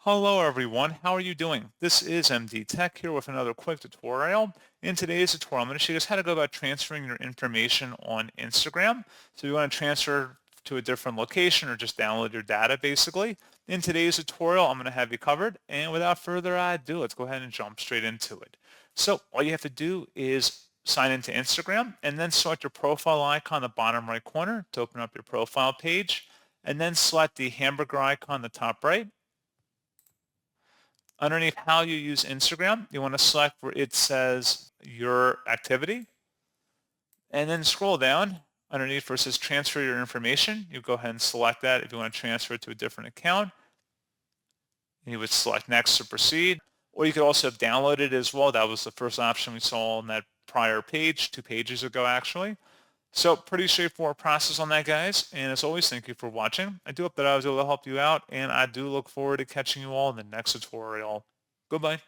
Hello everyone, how are you doing? This is MD Tech here with another quick tutorial. In today's tutorial, I'm going to show you guys how to go about transferring your information on Instagram. So you want to transfer to a different location or just download your data basically. In today's tutorial, I'm going to have you covered. And without further ado, let's go ahead and jump straight into it. So all you have to do is sign into Instagram and then select your profile icon in the bottom right corner to open up your profile page. And then select the hamburger icon in the top right. Underneath how you use Instagram, you want to select where it says your activity and then scroll down underneath where it says transfer your information. You go ahead and select that if you want to transfer it to a different account. You would select next to proceed, or you could also have downloaded it as well. That was the first option we saw on that prior page, 2 pages ago actually. So pretty straightforward process on that, guys. And as always, thank you for watching. I do hope that I was able to help you out, and I do look forward to catching you all in the next tutorial. Goodbye.